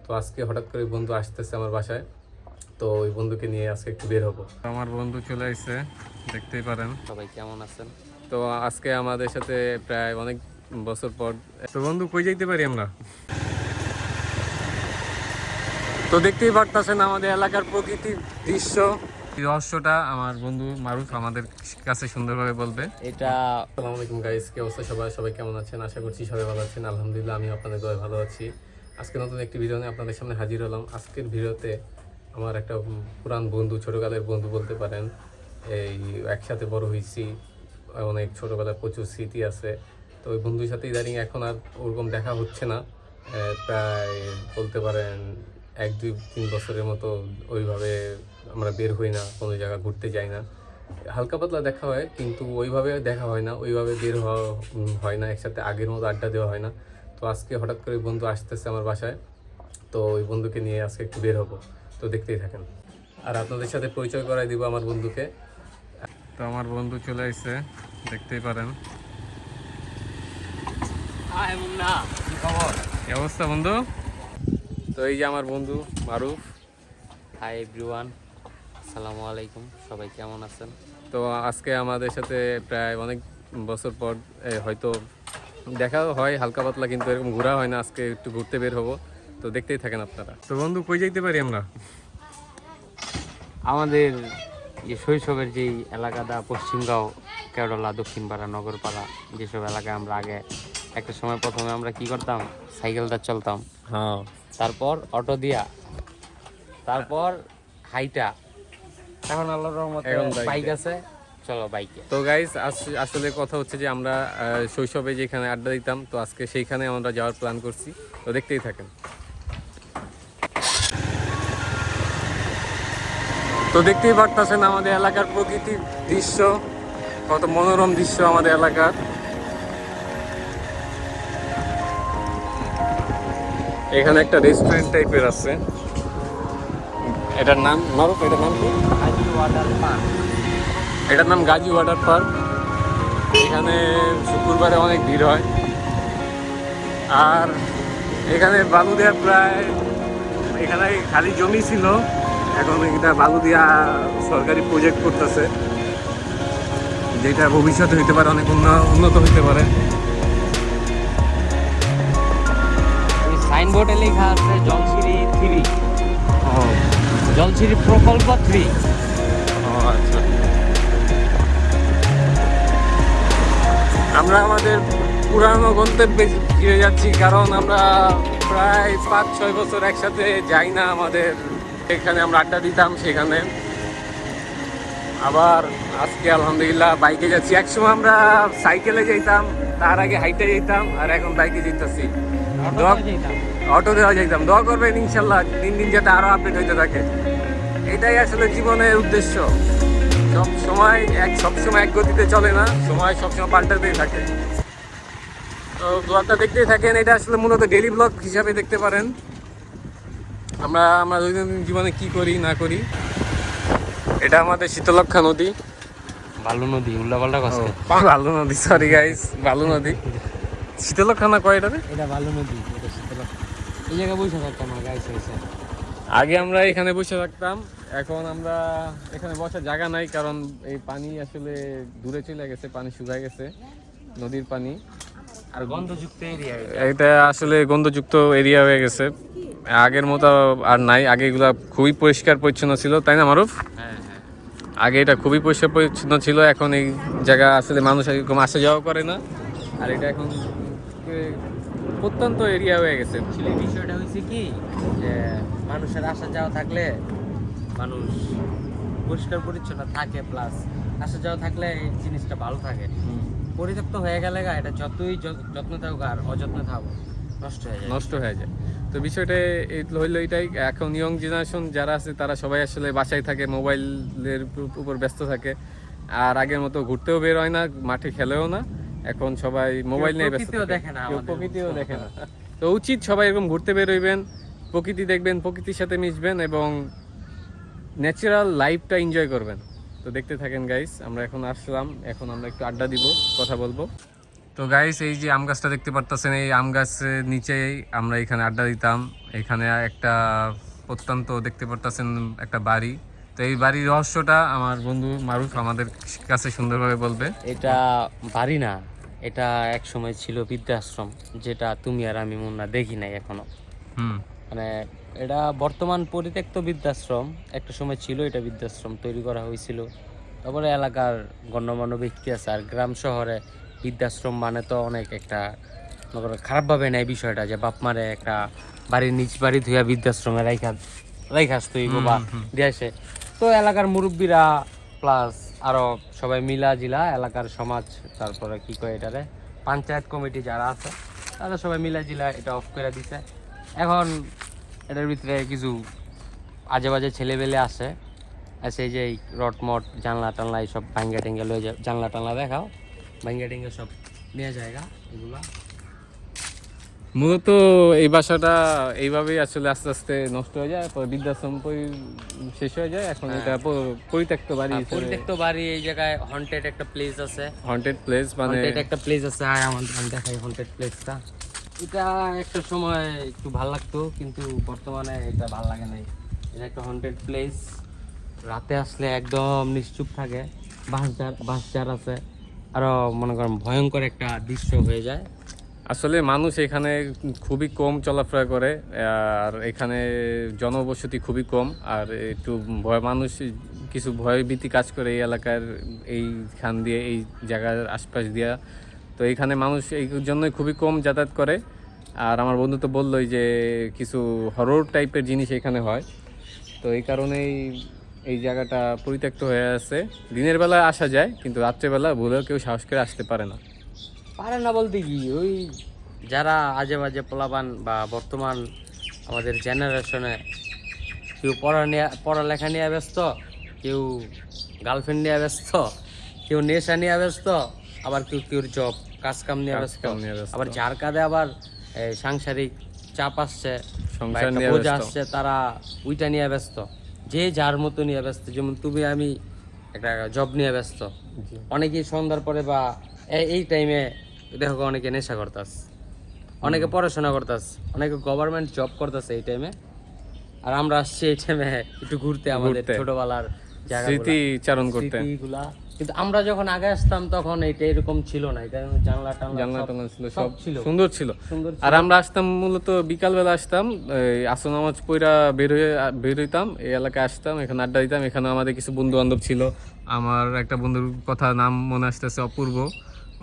তো আজকে হঠাৎ করে বন্ধু আসতেছে আমার বাসায়। তো ওই বন্ধুকে নিয়ে আজকে একটু বের হবো। আমার বন্ধু চলে আসছে, দেখতেই পারেন। সবাই কেমন আছেন? তো আজকে আমাদের সাথে প্রায় অনেক বছর পর। তো বন্ধু কই যাইতে পারি আমরা? তো দেখতেই পারতেছেন আমাদের এলাকার প্রকৃতির দৃশ্য। এই রহস্যটা আমার বন্ধু মারুফ আমাদের কাছে সুন্দরভাবে বলবে। এটা আসসালামু আলাইকুম গাইস, কি অবস্থা সবাই কেমন আছেন? আশা করছি সবাই ভালো আছেন। আলহামদুলিল্লাহ, আমি আপনাদের দয়ায় ভালো আছি। আজকে নতুন একটি ভিডিও নিয়ে আপনাদের সামনে হাজির হলাম। আজকের ভিডিওতে আমার একটা পুরান বন্ধু, ছোটকালের বন্ধু বলতে পারেন। এই একসাথে বড় হয়েছি, অনেক ছোটবেলায় প্রচুর স্মৃতি আছে। তো ওই বন্ধুর সাথে ইদানিং এখন আর ওরকম দেখা হচ্ছে না। প্রায় বলতে পারেন 1-2-3 বছরের মতো ওইভাবে আমরা বের হই না, কোনো জায়গা ঘুরতে যাই না। হালকা পাতলা দেখা হয়, কিন্তু ওইভাবে দেখা হয় না, ওইভাবে বের হওয়া হয় না, একসাথে আগের মতো আড্ডা দেওয়া হয় না। তো আজকে হঠাৎ করে বন্ধু আসতেছে আমার বাসায়। তো ওই বন্ধুকে নিয়ে আজকে একটু বের হবো। তো দেখতেই থাকেন, আর আপনাদের সাথে পরিচয় করাই দিব আমার বন্ধুকে। তো আমার বন্ধু চলে আসছে, দেখতেই পারেন। কি খবর? কি অবস্থা বন্ধু? তো এই যে আমার বন্ধু মারুফ। হাই এভরিওয়ান, আসসালামু আলাইকুম। সবাই কেমন আছেন? তো আজকে আমাদের সাথে প্রায় অনেক বছর পর হয়তো দেখা হয় হালকা পাতলা, কিন্তু এরকম ঘোরা হয় না। আজকে একটু ঘুরতে বের হবো, তো দেখতেই থাকেন আপনারা। তো বন্ধু কই যাইতে পারি আমরা? আমাদের যে শৈশবের যেই এলাকাটা পশ্চিমগাঁও, কেওড়ালা, দক্ষিণপাড়া, নগরপাড়া, যেসব এলাকায় আমরা আগে একটা সময় প্রথমে আমরা কি করতাম, সাইকেলটা চলতাম, হ্যাঁ, তারপর অটো দিয়া, তারপর হাইটা, এখন আল্লাহর রহমতে এখন বাইক আছে, চলো বাইকে। তো গাইস, আসলে কথা হচ্ছে যে আমরা শৈশবে যেখানে আড্ডা দিতাম, তো আজকে সেইখানে আমরা যাওয়ার প্ল্যান করছি। তো দেখতেই থাকেন। তো দেখতেই পারতেছেন আমাদের এলাকার প্রকৃতির দৃশ্য, কত মনোরম দৃশ্য আমাদের এলাকার। এখানে একটা রেস্টুরেন্ট টাইপের আছে, এটার নাম মারুফ, এটার নাম কি? Water park. এটার নাম গাজী ওয়াটার পার্ক। এখানে শুক্রবারে অনেক ভিড় হয়। আর এখানে বালু দেওয়া প্রায়, এখানে খালি জমি ছিল, এখন এটা বালু দিয়া সরকারি প্রজেক্ট করতেছে, যেটা ভবিষ্যতে হইতে পারে অনেক উন্নত হইতে পারে। সাইনবোর্ডে লেখা আছে জলছিরি 3, ও জলছিরি প্রকল্প 3। আচ্ছা, আমরা আমাদের পুরানো গন্তব্যে ফিরে যাচ্ছি, কারণ আমরা প্রায় 5-6 বছর একসাথে যাই না। আমাদের এখানে আমরা আড্ডা দিতাম, সেখানে আবার আজকে আলহামদুলিল্লাহ বাইকে যাচ্ছি। একসময় আমরা সাইকেলে যেতাম, তার আগে হাইটে যেতাম, আর এখন বাইকে যেতেছি। অটো দেওয়া যেতাম। দোয়া করবেন ইনশাল্লাহ দিন দিন যাতে আরো আপডেট হইতে থাকে। এটাই আসলে জীবনের উদ্দেশ্য। সবসময় এক গতিতে চলে না, সময় সবসময় পাল্টাতেই থাকে। তো ব্লগটা দেখতেই থাকেন। এটা আসলে মূলত ডেইলি ব্লগ হিসাবে দেখতে পারেন, আমরা দৈনন্দিন জীবনে কি করি না করি। এটা আমাদের শীতলক্ষা নদী। বালু নদী, উল্লাপাল্টা কথা। বালু নদী, সরি গাইস, বালু নদী। শীতলক্ষা না কয় এটাতে? এটা বালু নদী, এটা শীতলক্ষা। এই জায়গায় বসে থাকতাম আমার গাইছে এসে। আগে আমরা এখানে বসে থাকতাম, এখন আমরা এখানে বসার জায়গা নাই, কারণ এই পানি আসলে দূরে চলে গেছে, পানি শুকায় গেছে, নদীর পানি। আর গন্ধযুক্ত এরিয়া এটা আসলে গন্ধযুক্ত এরিয়া হয়ে গেছে, আগের মতো আর নাই। আগে এগুলা খুবই পরিষ্কার পরিচ্ছন্ন ছিল, তাই না মারুফ? হ্যাঁ হ্যাঁ, আগে এটা খুবই পরিষ্কার পরিচ্ছন্ন ছিল, এখন এই জায়গা আসলে মানুষ এরকম আসা যাওয়া করে না। আর এটা এখন প্রত্যন্ত এরিয়া হয়ে গেছে। আসলে বিষয়টা হয়েছে কি, যে মানুষের আসা যাওয়া থাকলে মানুষ পরিষ্কার পরিচ্ছন্ন থাকে, প্লাস আসা যাওয়া থাকলে এই জিনিসটা ভালো থাকে। পরিত্যক্ত হয়ে গেলে এটা যতই যত্ন থাকুক আর অযত্ন থাকুক নষ্ট হয়ে যায়। তো বিষয়টা হইলো এটাই, এখন ইয়ং জেনারেশন যারা আছে তারা সবাই আসলে বাসায় থাকে, মোবাইলের উপর ব্যস্ত থাকে, আর আগের মতো ঘুরতেও বের হয় না, মাঠে খেলেও না। এখন সবাই মোবাইল নিয়ে ব্যস্ত থাকে, দেখে না, কেউ প্রকৃতিও দেখে না। তো উচিত সবাই এরকম ঘুরতে বের হইবেন, প্রকৃতি দেখবেন, প্রকৃতির সাথে মিশবেন এবং ন্যাচারাল লাইফটা এনজয় করবেন। তো দেখতে থাকেন গাইস, আমরা এখন আসলাম, এখন আমরা একটু আড্ডা দিব, কথা বলবো। তো গাইস, এই যে আম গাছটা দেখতে পারতেছেন, এই আম গাছের নিচেই আমরা এখানে আড্ডা দিতাম। এখানে একটা প্রত্যন্ত দেখতে পারতেছেন একটা বাড়ি। তো এই বাড়ির রহস্যটা আমার বন্ধু মারুফ আমাদের কাছে সুন্দরভাবে বলবে। এটা বাড়ি না, এটা এক সময় ছিল বৃদ্ধাশ্রম, যেটা তুমি আর আমি মুন্না দেখি নাই এখনো। হুম। মানে এটা বর্তমান পরিত্যক্ত বৃদ্ধাশ্রম, একটা সময় ছিল এটা বৃদ্ধাশ্রম, তৈরি করা হয়েছিল। তারপরে এলাকার গণ্যমান্য ব্যক্তি আছে, আর গ্রাম শহরে বৃদ্ধাশ্রম মানে তো অনেক একটা মনে করো খারাপভাবে নেয় বিষয়টা, যে বাপ মারে একটা বাড়ির নিচ বাড়ি ধুয়া বৃদ্ধাশ্রমে রাইখাস তুই বা দিয়ে আসে। তো এলাকার মুরব্বীরা প্লাস আরো সবাই মিলা জিলা এলাকার সমাজ, তারপরে কি কয় এটারে পঞ্চায়েত কমিটি যারা আছে, তারা সবাই মিলা জিলা এটা অফ করে দিছে। এখন এটার ভিতরে কিছু আজে বাজে ছেলেবেলে আসে, এই যে রটমট জানলা টানলা এইসব ভাঙ্গা টেঙ্গা লয়ে যায়, জানলা টানলা দেখাও ভাঙ্গা টেঙ্গা সব নিয়ে জায়গা এগুলা। মূলত এই বাসাটা এইভাবেই আসলে আস্তে আস্তে নষ্ট হয়ে যায়, পরে বৃদ্ধাশ্রম শেষ হয়ে যায়। এখন এটা পরিত্যক্ত বাড়ি, পরিত্যক্ত বাড়ি। এই জায়গায় হন্টেড একটা প্লেস আছে, হন্টেড প্লেস মানে হন্টেড একটা প্লেস আছে। আমি দেখাই হন্টেড প্লেসটা। এটা একটা সময় একটু ভাল লাগতো, কিন্তু বর্তমানে এটা ভাল লাগে নাই। এটা একটা হন্টেড প্লেস, রাতে আসলে একদম নিশ্চুপ থাকে, বাঁশঝাড় আছে, আরো মনে করেন ভয়ঙ্কর একটা দৃশ্য হয়ে যায়। আসলে মানুষ এখানে খুবই কম চলাফেরা করে, আর এখানে জনবসতি খুবই কম, আর একটু মানুষ কিছু ভয়ভীতি কাজ করে এই এলাকার এইখান দিয়ে, এই জায়গার আশপাশ দিয়া। তো এইখানে মানুষ এই জন্যই খুবই কম যাতায়াত করে। আর আমার বন্ধু তো বললোই যে কিছু হরর টাইপের জিনিস এখানে হয়, তো এই কারণেই এই জায়গাটা পরিত্যক্ত হয়ে আছে। দিনের বেলা আসা যায়, কিন্তু রাত্রেবেলা ভুলেও কেউ সাহস করে আসতে পারে না। পারে না বলতে কি, ওই যারা আজে বাজে পোলাপান বা বর্তমান আমাদের জেনারেশনে কেউ পড়ালেখা নিয়ে ব্যস্ত, কেউ গার্লফ্রেন্ড নিয়ে ব্যস্ত, কেউ নেশা নিয়ে ব্যস্ত, আবার কেউর জব কাজ কাম নিয়ে ব্যস্ত, আবার যার কাঁধে আবার সাংসারিক চাপ আসছে, সংসার নিয়ে বোঝা আসছে, তারা ওইটা নিয়ে ব্যস্ত। যে যার মতো নিয়ে ব্যস্ত। যেমন তুমি আমি একটা জব নিয়ে ব্যস্ত, অনেকেই সন্ধ্যার পরে বা এই টাইমে দেখো অনেকে নেশা করতাস, অনেকে পড়াশোনা করতাস, অনেকে গভর্নমেন্ট জব করতেছে এই টাইমে। আর আমরা আসছি এই টাইমে একটু ঘুরতে, আমাদের ছোটবেলার স্মৃতি চারণ করতে। কিন্তু আমরা যখন আগে আসতাম তখন এইটা এরকম ছিল না, এটা জানলা টানলা ছিল, সব সুন্দর ছিল। আর আমরা আসতাম মূলত বিকাল বেলা আসতাম, আসর নামাজ পড়া বের হইতাম, এই এলাকায় আসতাম, এখানে আড্ডা দিতাম। এখানে আমাদের কিছু বন্ধু বান্ধব ছিল। আমার একটা বন্ধুর কথা নাম মনে আসতেছে, অপূর্ব,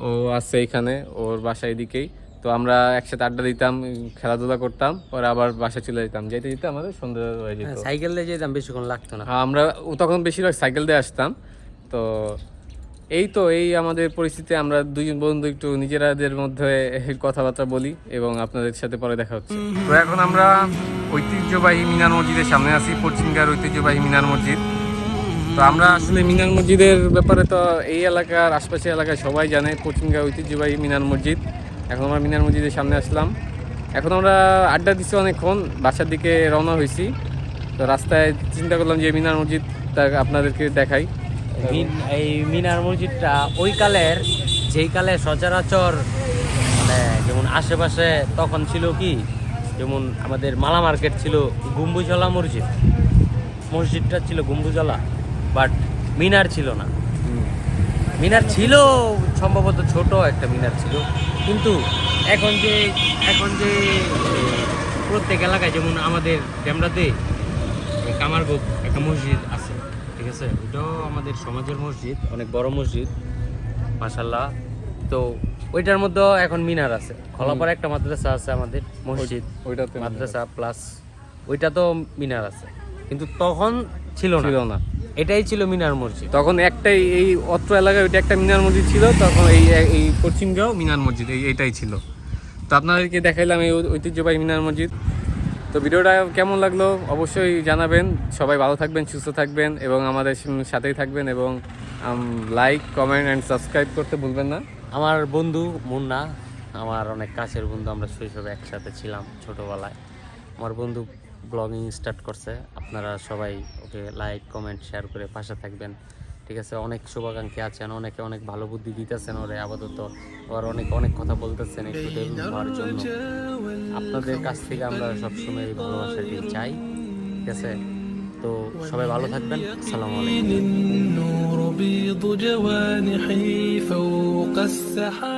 ও আছে এখানে, ওর বাসা এদিকেই। তো আমরা একসাথে আড্ডা দিতাম, খেলাধুলা করতাম, পরে আবার বাসা চলে যেতাম। যেতে যেতে আমাদের সন্ধ্যা হয়ে যেত। সাইকেল দিয়ে যেতাম, বেশিক্ষণ লাগতো না। আমরা তখন বেশিরভাগ সাইকেল দিয়ে আসতাম। তো এই আমাদের পরিস্থিতি, আমরা দুজন বন্ধু একটু নিজেরাদের মধ্যে কথাবার্তা বলি এবং আপনাদের সাথে পরে দেখা হচ্ছে। তো এখন আমরা ঐতিহ্যবাহী মিনার মসজিদের সামনে আছি, পশ্চিমগার ঐতিহ্যবাহী মিনার মসজিদ। তো আমরা আসলে মিনার মসজিদের ব্যাপারে তো এই এলাকার আশপাশের এলাকায় সবাই জানে, পশ্চিমগার ঐতিহ্যবাহী মিনার মসজিদ। এখন আমরা মিনার মসজিদের সামনে আসলাম। এখন আমরা আড্ডা দিচ্ছি অনেকক্ষণ, বাসার দিকে রওনা হয়েছি। তো রাস্তায় চিন্তা করলাম যে মিনার মসজিদটা আপনাদেরকে দেখাই। এই মিনার মসজিদটা ওই কালের, যেই কালে সচরাচর মানে যেমন আশেপাশে তখন ছিল কি, যেমন আমাদের মালা মার্কেট ছিল গম্বুজলা মসজিদটা ছিল গম্বুজলা, বাট মিনার ছিল না। মিনার ছিল সম্ভবত ছোট একটা মিনার ছিল, কিন্তু এখন যে প্রত্যেক এলাকায়, যেমন আমাদের ডেমরাতে কামারগোপ একটা মসজিদ আছে, ঠিক আছে, ওটাও আমাদের সমাজের মসজিদ, অনেক বড় মসজিদ মাশাআল্লাহ। তো ওইটার মধ্যেও এখন মিনার আছে। খলাপাড়া একটা মাদ্রাসা আছে আমাদের, মসজিদ, ওইটাতে মাদ্রাসা প্লাস ওইটা তো মিনার আছে, কিন্তু তখন ছিল না। এটাই ছিল মিনার মসজিদ। তখন একটাই, এই অত্র এলাকায় ওইটা একটা মিনার মসজিদ ছিল। তখন এই পশ্চিমগাঁও মিনার মসজিদ এইটাই ছিল। তো আপনাদেরকে দেখাইলাম এই ঐতিহ্যবাহী মিনার মসজিদ। তো ভিডিওটা কেমন লাগলো অবশ্যই জানাবেন। সবাই ভালো থাকবেন, সুস্থ থাকবেন এবং আমাদের সাথেই থাকবেন, এবং লাইক, কমেন্ট অ্যান্ড সাবস্ক্রাইব করতে ভুলবেন না। আমার বন্ধু মুন্না, আমার অনেক কাছের বন্ধু, আমরা শৈশবে একসাথে ছিলাম ছোটবেলায়। আমার বন্ধু ব্লগিং স্টার্ট করছে, আপনারা সবাই ওকে লাইক, কমেন্ট, শেয়ার করে পাশে থাকবেন। ঠিক আছে, অনেক শুভাকাঙ্ক্ষী আছেন, অনেকে অনেক ভালো বুদ্ধি দিতেছেন ওরে আপাতত, আর অনেক অনেক কথা বলতেছেন একটু ডেভেলপ হওয়ার জন্য। আপনাদের কাছ থেকে আমরা সবসময় এই ভালোবাসাটি চাই, ঠিক আছে? তো সবাই ভালো থাকবেন, আসসালামু আলাইকুম। النور بيض جوانحي فوق السحاب